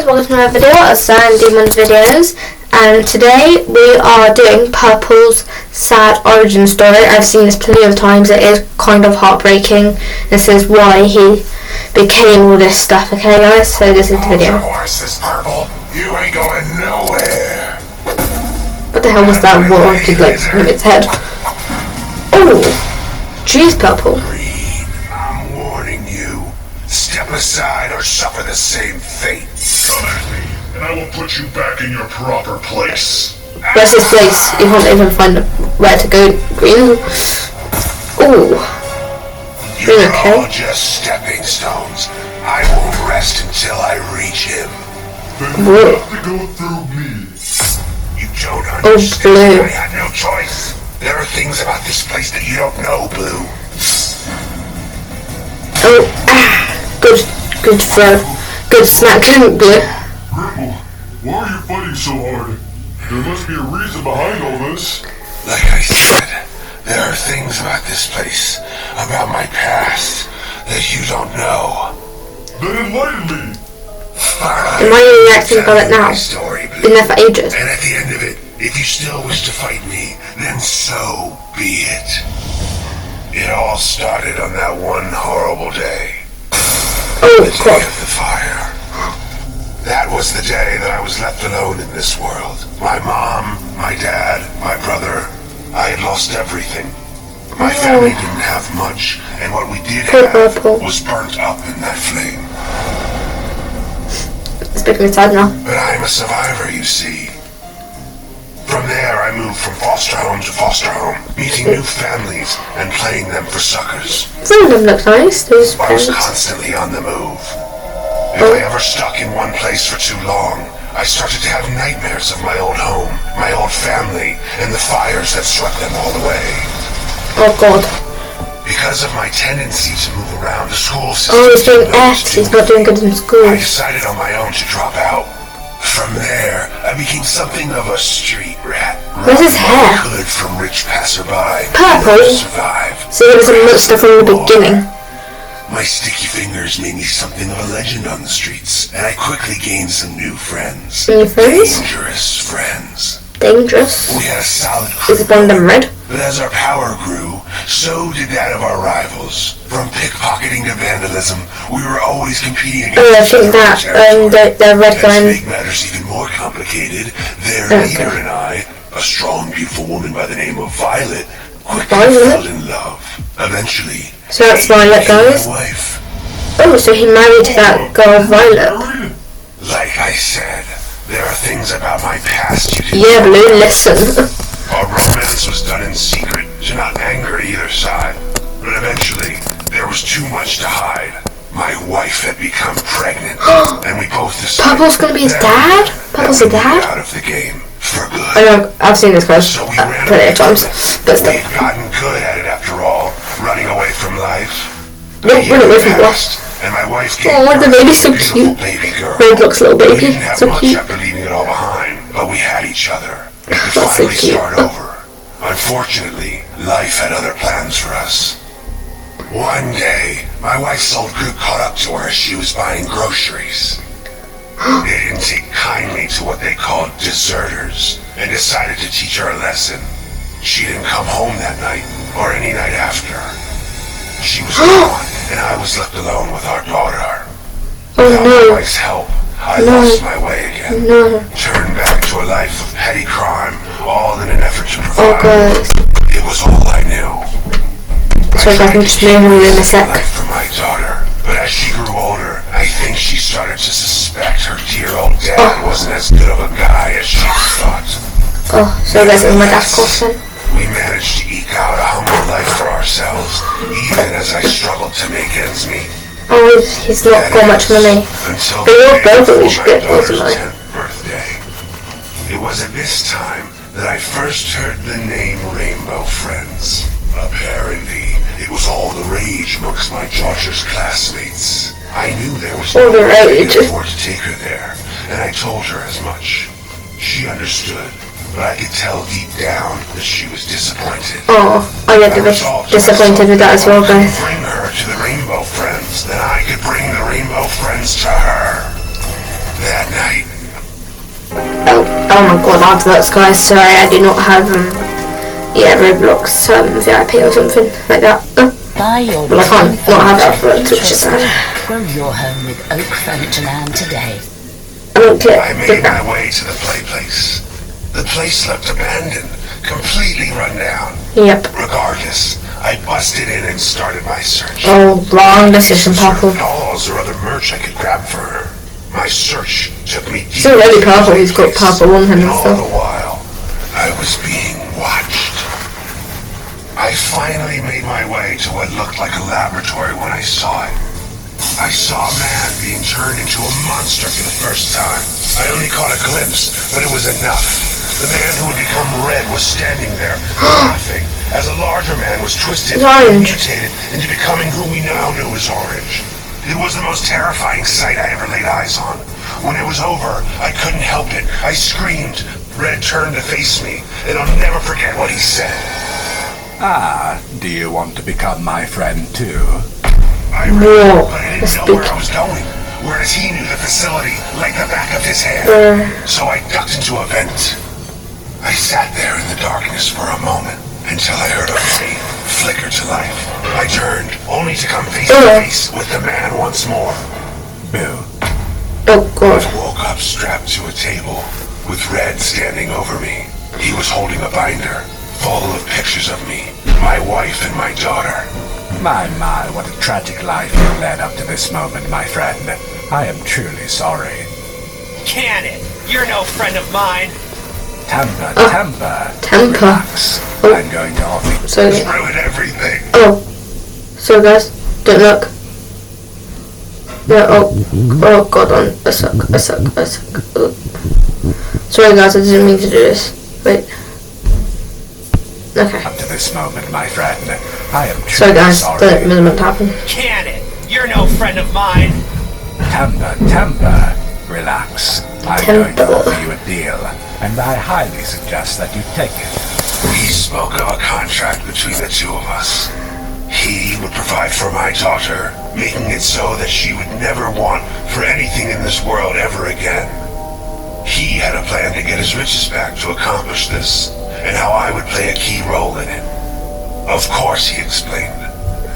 welcome to another video of Sand Demons videos, and today we are doing Purple's sad origin story. I've seen this plenty of times. It is kind of heartbreaking. This is why he became all this stuff, okay guys? So this is the video. Horses, Purple. You ain't going nowhere. What the hell was that warranted like in its head? Oh, jeez, Purple. I'm warning you. Step aside or suffer the same fate. Come at me, and I will put you back in your proper place. Where's his place? You can't even find where to go, Green. Ooh. You're Okay. all just stepping stones. I won't rest until I reach him. Then you Whoa. have to go through me. You don't Oh, understand. Blue. I had no choice. There are things about this place that you don't know, Blue. Oh, good throw. Good smack, Blue. Purple, why are you fighting so hard? There must be a reason behind all this. Like I said, there are things about this place, about my past, that you don't know. Then enlighten me. Am I even reacting about it now? Been there for ages. And at the end of it, if you still wish to fight me, then so be it. It all started on that one horrible day. Oh, The day God. of the fire. That was the day that I was left alone in this world. My mom, my dad, my brother, I had lost everything. My family didn't have much, and what we did Poor have Purple. was burnt up in that flame. It's making me sad now. But I'm a survivor, you see. From there, I moved from foster home to foster home, meeting new families and playing them for suckers. Some of them look nice, those I was parents. constantly on the move. If I ever stuck in one place for too long, I started to have nightmares of my old home, my old family, and the fires that swept them all away. Oh, God. Because of my tendency to move around the school system, Oh, he's doing I F. He's not doing good in school. I decided on my own to drop out. From there, I became something of a street rat. Where's his hair? Good from rich passerby. Purple? To survive. So he was a monster from the beginning. My sticky fingers made me something of a legend on the streets, and I quickly gained some new friends. New friends? Dangerous friends. Dangerous. We had a solid crew. Is one of them red? But as our power grew, so did that of our rivals. From pickpocketing to vandalism, we were always competing against Oh, I each think other that, for territory. the red And guy. to make matters even more complicated, their Okay. leader and I, a strong, beautiful woman by the name of Violet, quickly Violet? fell in love. Eventually, So that's Violet, became my guys? wife. Oh, so he married that girl, Violet. Married? Like I said, there are things about my past you didn't Yeah, know Blue, about. listen. Our romance was done in secret to not anger either side. But eventually, there was too much to hide. My wife had become pregnant, and we both decided Purple's gonna be his that dad? Purple's a we'd be dad? out of the game for good. I know, I've seen this guy So we ran plenty away of times, from it. but still. We'd gotten good at it after all, running away from life. No, A year run away from passed, and my wife gave Oh, the birth baby's to a so beautiful cute. baby girl. Roblox little We baby, didn't have so much cute. after leaving it all behind, but we had each other. We could That's so finally cute. start over. Unfortunately, life had other plans for us. One day, my wife's old group caught up to her as she was buying groceries. They didn't take kindly to what they called deserters and decided to teach her a lesson. She didn't come home that night or any night after. She was gone, and I was left alone with our daughter. Oh Without my no, wife's help, I No. lost my way again. no. Turned back to a life of petty crime, all in an effort to Oh provide. guys. It was all I knew. So if I can just name him in a sec. Life for my daughter, but as she grew older, I think she started to suspect her dear old dad wasn't as good of a guy as she thought. Oh, so that's in my dad's course then. We managed to eke out a humble life for ourselves, even as I struggled to make ends meet. Oh, he's not got much money. Until But you're the day both at before least my good, daughter's wasn't I? 10th birthday. It was at this time that I first heard the name Rainbow Friends. Apparently, it was all the rage amongst my daughter's classmates. I knew there was All the no way I rage. could afford to take her there, and I told her as much. She understood, but I could tell deep down that she was disappointed. Oh, I get disappointed with that as well, If I guys. could bring her to the Rainbow Friends, then I could bring the Rainbow Friends to her. That night, Oh my god, I have those guys. Sorry, I do not have Roblox VIP or something like that. Buy your Well, I can't not have that for it, which is sad. Grow your home with Oak Furniture Land today. I don't click. I made my way to the play place. The place looked abandoned, completely run down. Yep. Regardless, I busted in and started my search. Oh, wrong decision, Purple. Dolls or other merch I could grab for her. My search took me deep. It's already Purple. He's got Purple on him and and all stuff. the while, I was being watched. I finally made my way to what looked like a laboratory when I saw it. I saw a man being turned into a monster for the first time. I only caught a glimpse, but it was enough. The man who had become red was standing there, laughing, as a larger man was twisted It's and orange. mutated into becoming who we now know as Orange. It was the most terrifying sight I ever laid eyes on. When it was over, I couldn't help it. I screamed. Red turned to face me, and I'll never forget what he said. Ah, do you want to become my friend too? I ran, but I didn't know where I was going, whereas he knew the facility like the back of his hand. So I ducked into a vent. I sat there in the darkness for a moment until I heard a flame flicker to life. I turned, only to come face to face with the man once more. Boo. Oh god. I woke up strapped to a table with Red standing over me. He was holding a binder full of pictures of me, my wife and my daughter. My, what a tragic life you led up to this moment, my friend. I am truly sorry. Can it? You're no friend of mine. Temper. Temper. Relax. I'm going to offer you. So, It's ruined everything. so guys, don't look. No, oh god, I suck. Oh. Sorry guys, I didn't mean to do this. Wait. Okay. Up to this moment, my friend, I am Sorry truly guys, sorry. that moment happened. Can it? You're no friend of mine. Temper. Relax. I'm going to Temper. offer you a deal, and I highly suggest that you take it. He spoke of a contract between the two of us. He would provide for my daughter, making it so that she would never want for anything in this world ever again. He had a plan to get his riches back to accomplish this, and how I would play a key role in it. Of course, he explained.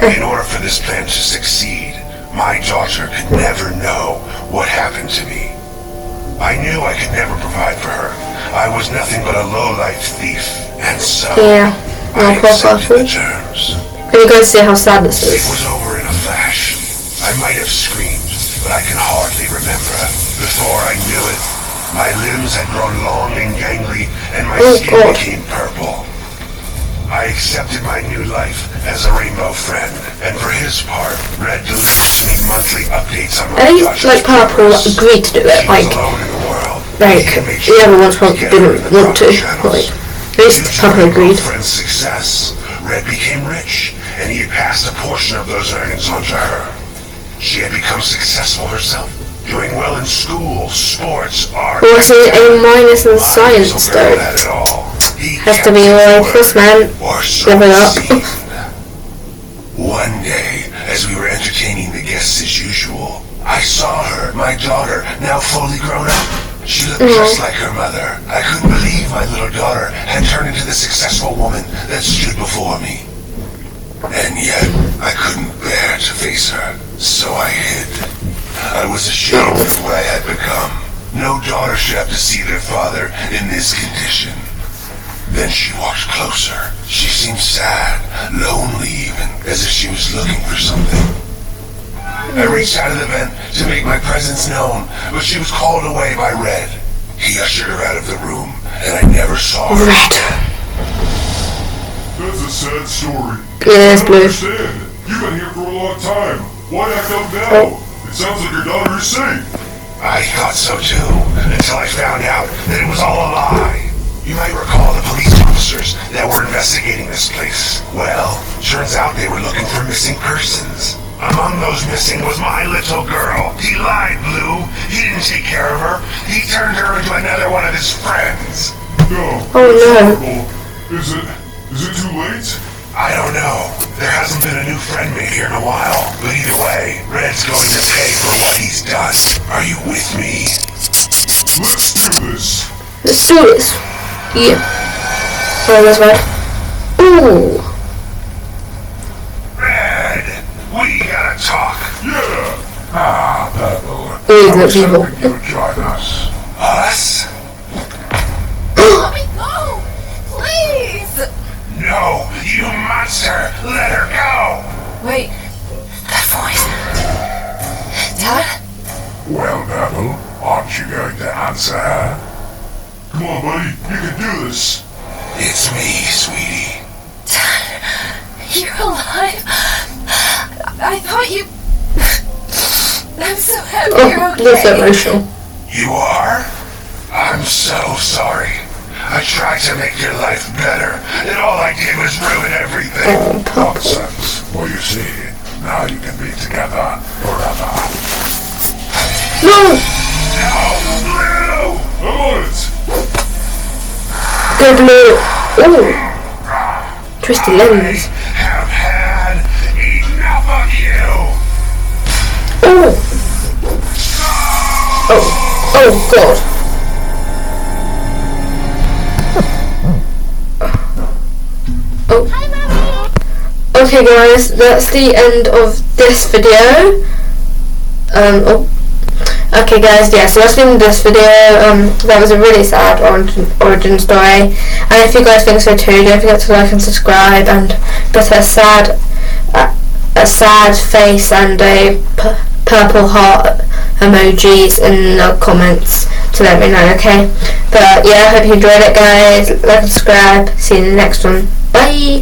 In order for this plan to succeed, my daughter could never know what happened to me. I knew I could never provide for her. I was nothing but a low-life thief, and so Yeah, I no accepted the problem. terms. Can you guys see how sad this It is? was over in a flash. I might have screamed, but I can hardly remember. Before I knew it, my limbs had grown long and gangly, and my Oh, skin God. became purple. I accepted my new life as a rainbow friend, and for his part, Red delivers me monthly updates on my I think daughter's like Purple progress. agreed to do it, She was like alone in the world. like He made the sure other ones to probably get her in didn't the want to. proper channels. Like at least Due to Purple my agreed. girlfriend's success, Red became rich, and he had passed a portion of those earnings on to her. She had become successful herself, doing well in school, sports, art. What's an A- minus in My science little girl though? had it all. He Has to kept be his like word, this, man. or so Give it it up. seemed. One day, as we were entertaining the guests as usual, I saw her, my daughter, now fully grown up. She looked just like her mother. I couldn't believe my little daughter had turned into the successful woman that stood before me. And yet, I couldn't bear to face her, so I hid. I was ashamed of what I had become. No daughter should have to see their father in this condition. Then she walked closer. She seemed sad, lonely even, as if she was looking for something. I reached out of the vent to make my presence known, but she was called away by Red. He ushered her out of the room, and I never saw her Red. again. That's a sad story. Yeah, it's I don't blue. understand. You've been here for a long time. Why act up now? It sounds like your daughter is safe. I thought so too, until I found out that it was all a lie. You might recall the police officers that were investigating this place. Well, turns out they were looking for missing persons. Among those missing was my little girl. He lied, Blue. He didn't take care of her. He turned her into another one of his friends. No. Oh, that's no. horrible. Is it too late? I don't know. There hasn't been a new friend made here in a while. But either way, Red's going to pay for what he's done. Are you with me? Let's do this. Let's do this. Yeah. Oh, that's right. Ooh. Red, we gotta talk. Yeah! Ah, Purple. Ooh, I was that's evil. hoping you'd join us. Us? Let me go! Please! No, you monster! Let her go! Wait, that voice. Dad? Well, Purple, aren't you going to answer her? Come on, buddy. You can do this. It's me, sweetie. You're alive? I thought you... I'm so happy you're Oh, okay. that's emotional. You are? I'm so sorry. I tried to make your life better, and all I did was ruin everything. Oh, Purple. Nonsense. Well, you see, now you can be together forever. No! No, Blue! I'm on it. Good Lord. Ooh. Twisty lens. Have had enough of you! Oh. Oh. Oh God. Oh. Okay guys, that's the end of this video. Okay guys, yeah, so that's the end of this video. That was a really sad origin story. And if you guys think so too, don't forget to like and subscribe, and put a sad face and a purple heart emojis in the comments to let me know, okay? But yeah, I hope you enjoyed it guys. Like and subscribe. See you in the next one. Bye!